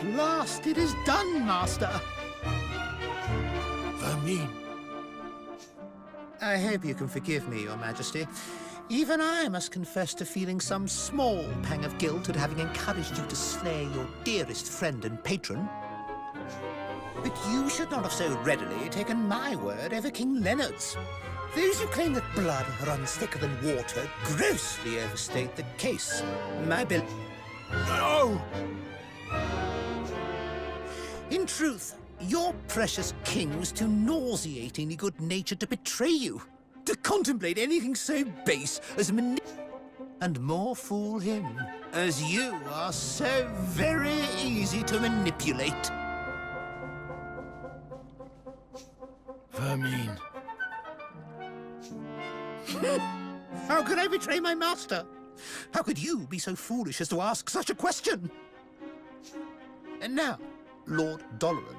last it is done, Master. Vermin. I hope you can forgive me, Your Majesty. Even I must confess to feeling some small pang of guilt at having encouraged you to slay your dearest friend and patron. But you should not have so readily taken my word over King Leonard's. Those who claim that blood runs thicker than water grossly overstate the case. My bill... No! In truth, your precious king was too nauseatingly good-natured to betray you. To contemplate anything so base as and more fool him, as you are so very easy to manipulate. Vermin. How could I betray my master? How could you be so foolish as to ask such a question? And now, Lord Doloran,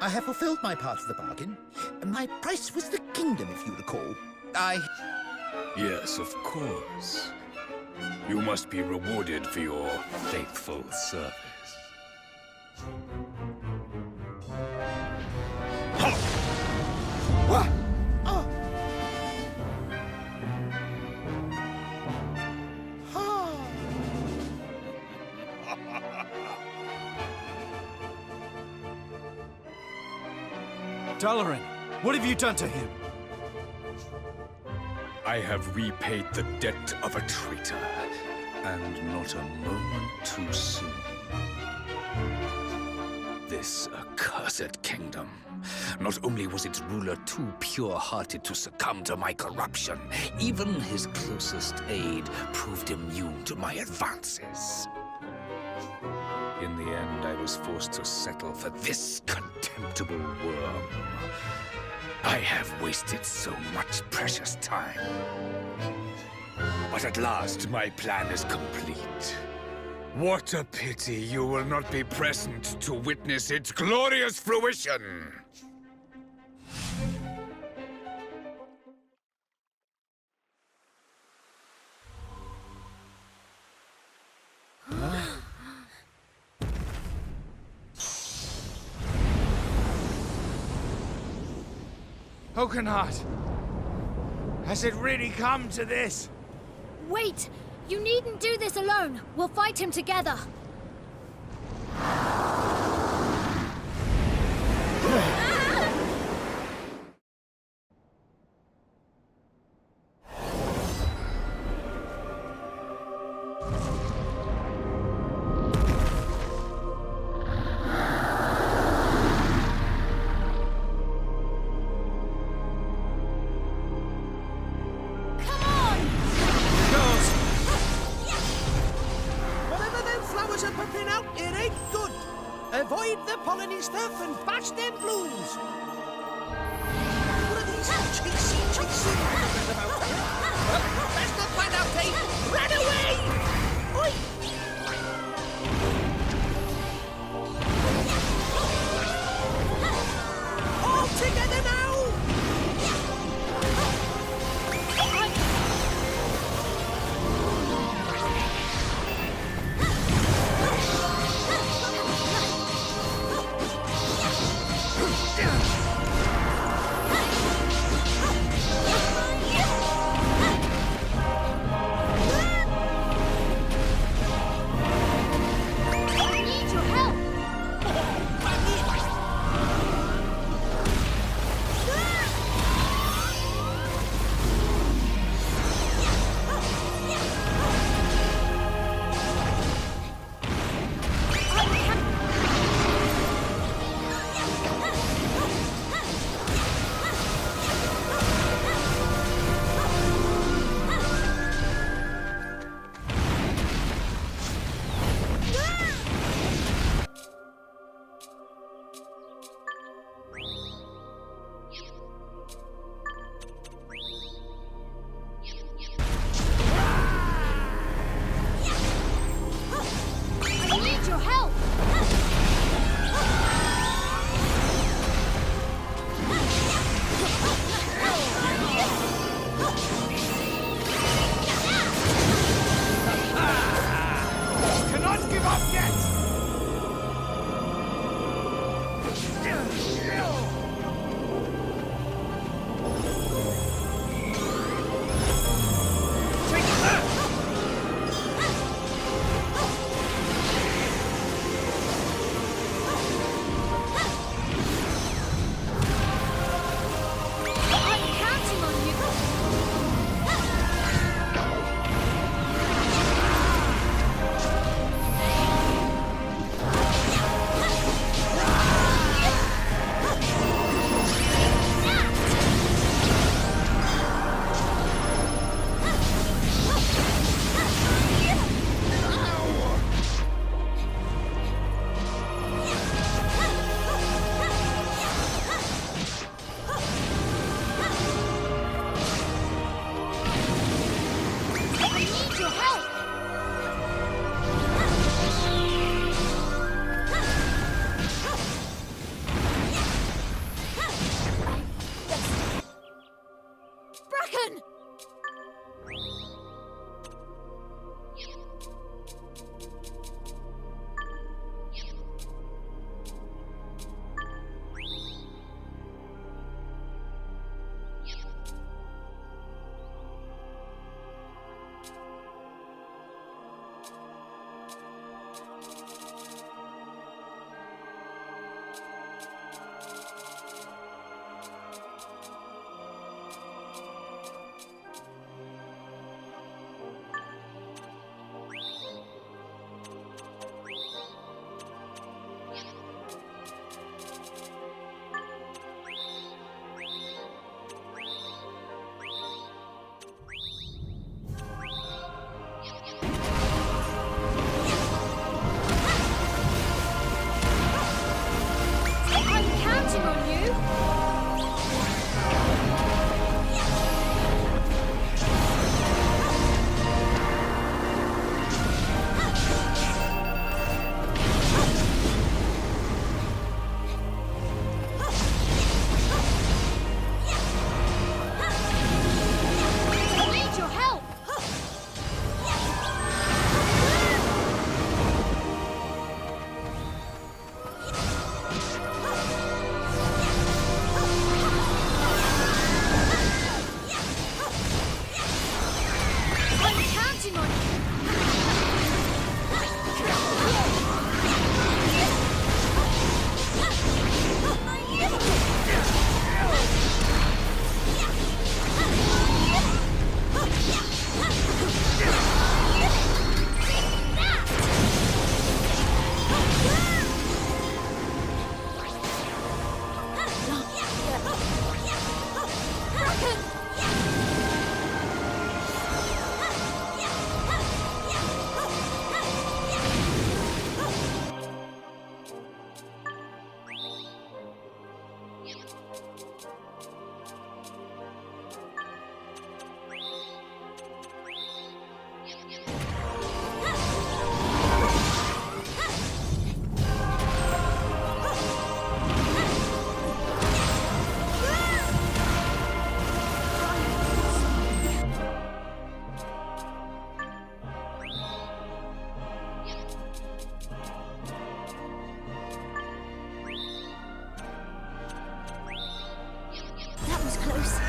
I have fulfilled my part of the bargain. My price was the kingdom, if you recall. Yes, of course. You must be rewarded for your faithful service. What? Oh. Oh. Doloran, what have you done to him? I have repaid the debt of a traitor, and not a moment too soon. This accursed kingdom. Not only was its ruler too pure-hearted to succumb to my corruption, even his closest aide proved immune to my advances. In the end, I was forced to settle for this contemptible worm. I have wasted so much precious time. But at last, my plan is complete. What a pity you will not be present to witness its glorious fruition! Coconut! Has it really come to this? Wait! You needn't do this alone. We'll fight him together. Avoid the polony stuff and bash them blues. What are these chasing about? Let's not find out, Dave. Run away! Oi! All together now! Yeah! Bracken! I'm counting on you! I need your help! I'm counting on you! That was close.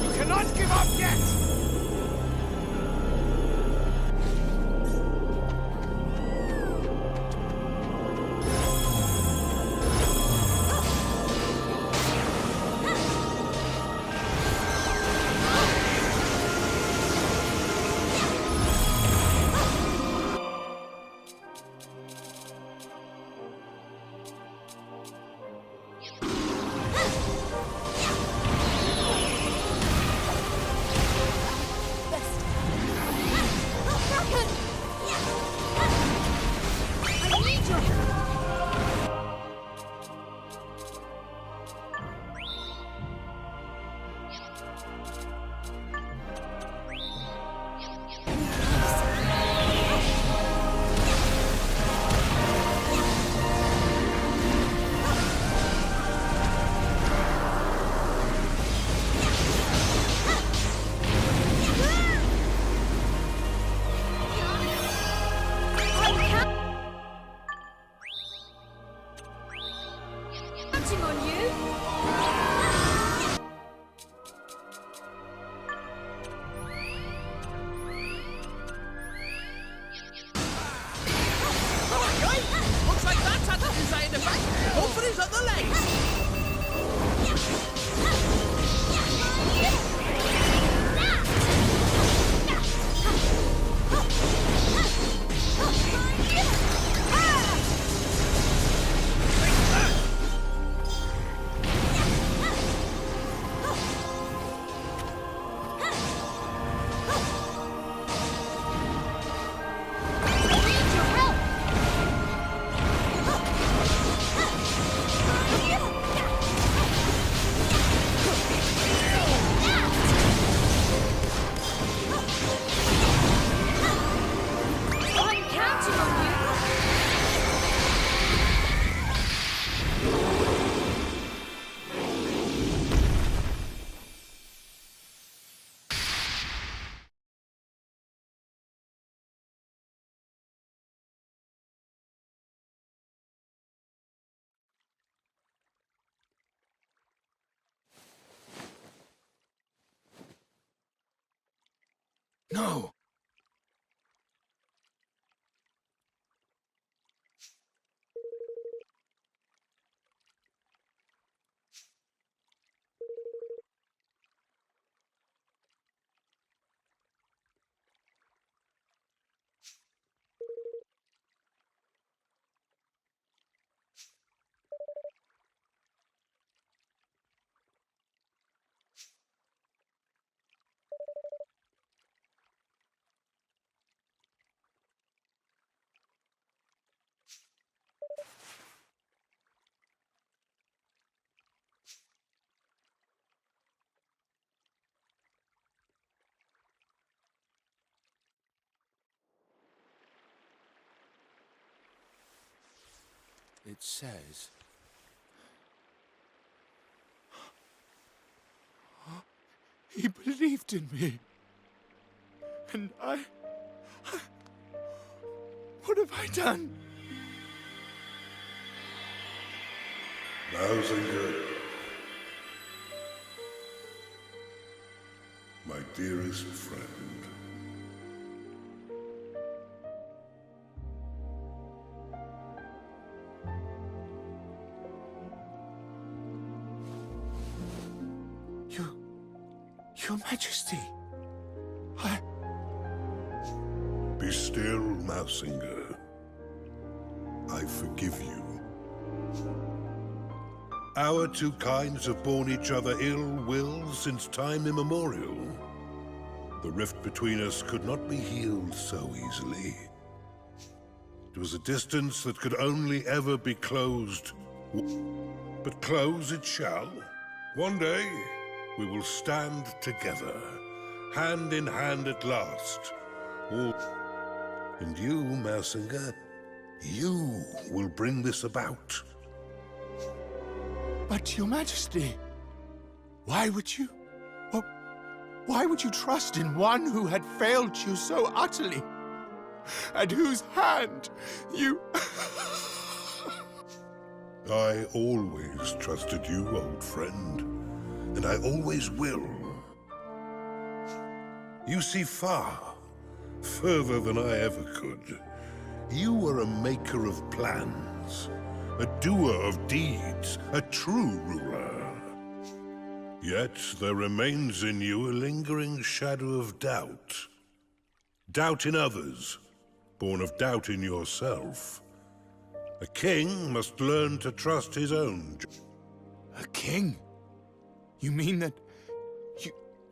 You cannot give up yet! I need your help! Counting on you! Looks like that's had the desired effect. Go for his other legs. No. It says... He believed in me. And I... What have I done? Mausinger, my dearest friend. Your Majesty, Be still, Mausinger. I forgive you. Our two kinds have borne each other ill will since time immemorial. The rift between us could not be healed so easily. It was a distance that could only ever be closed. But close it shall. One day, we will stand together, hand in hand at last. And you, Mausinger, you will bring this about. but Your Majesty, why would you... Well, why would you trust in one who had failed you so utterly? At whose hand you... I always trusted you, old friend, and I always will. You see far, further than I ever could. You are a maker of plans, a doer of deeds, a true ruler. Yet there remains in you a lingering shadow of doubt. Doubt in others, born of doubt in yourself. A king must learn to trust his own. A king? You mean that... you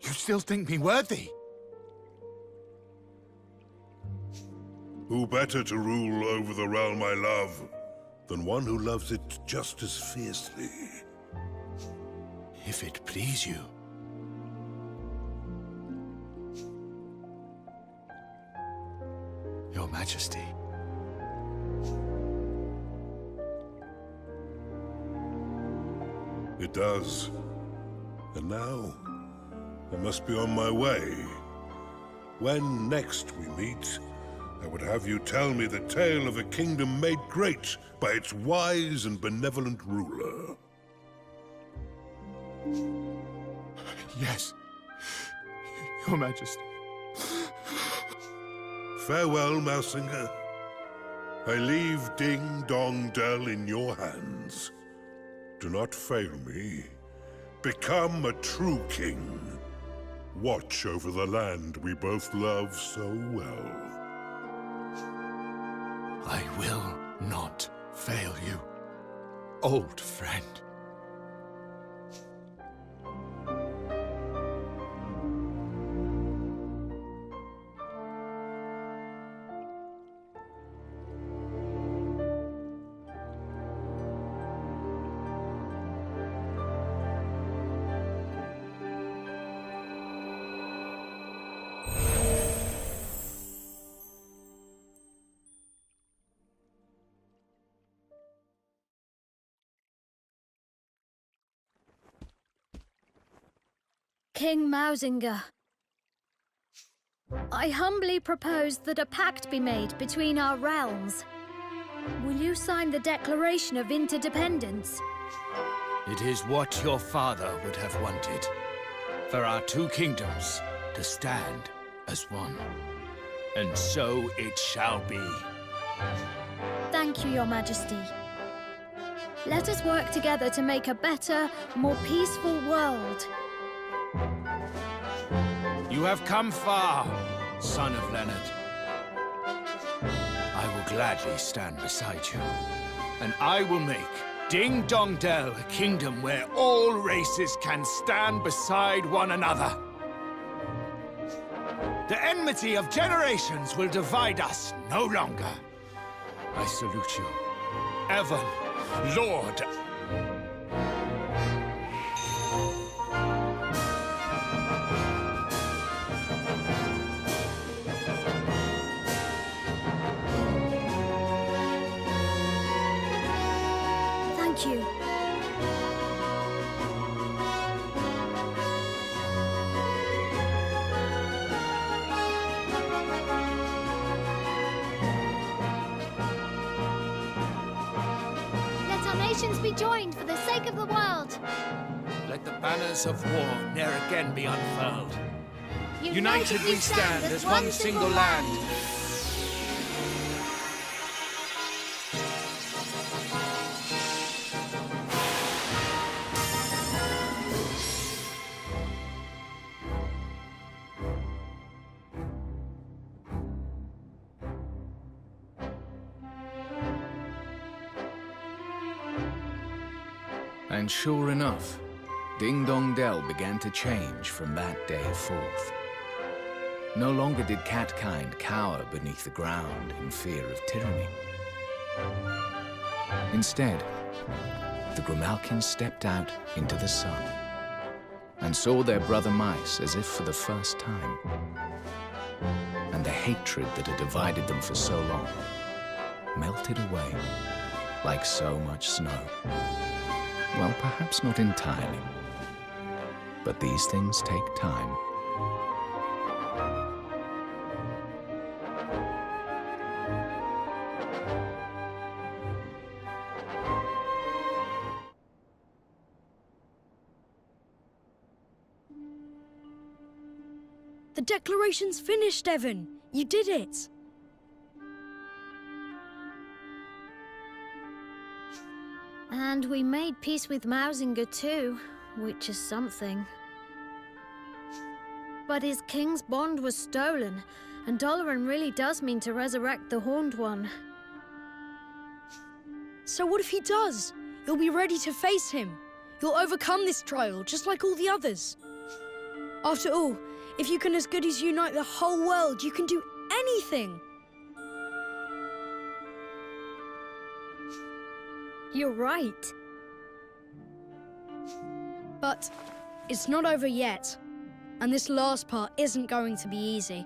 still think me worthy? Who better to rule over the realm I love than one who loves it just as fiercely? If it please you. Your Majesty. It does. And now, I must be on my way. When next we meet, I would have you tell me the tale of a kingdom made great by its wise and benevolent ruler. Yes, Your Majesty. Farewell, Mausinger. I leave Ding Dong Dell in your hands. Do not fail me. Become a true king. Watch over the land we both love so well. I will not fail you, old friend. King Mausinger, I humbly propose that a pact be made between our realms. Will you sign the Declaration of Interdependence? It is what your father would have wanted. For our two kingdoms to stand as one. And so it shall be. Thank you, Your Majesty. Let us work together to make a better, more peaceful world. You have come far, son of Leonard. I will gladly stand beside you, and I will make Ding Dong Dell a kingdom where all races can stand beside one another. The enmity of generations will divide us no longer. I salute you, Evan, Lord. Thank you. Let our nations be joined for the sake of the world. Let the banners of war ne'er again be unfurled. United we stand as one single land. And sure enough, Ding Dong Dell began to change from that day forth. No longer did catkind cower beneath the ground in fear of tyranny. Instead, the Grimalkins stepped out into the sun and saw their brother mice as if for the first time. And the hatred that had divided them for so long melted away like so much snow. Well, perhaps not entirely, but these things take time. The declaration's finished, Evan. You did it. And we made peace with Mausinger too, which is something. But his king's bond was stolen, and Doloran really does mean to resurrect the Horned One. So what if he does? You'll be ready to face him. You'll overcome this trial, just like all the others. After all, if you can as good as unite the whole world, you can do anything. You're right. But it's not over yet. And this last part isn't going to be easy.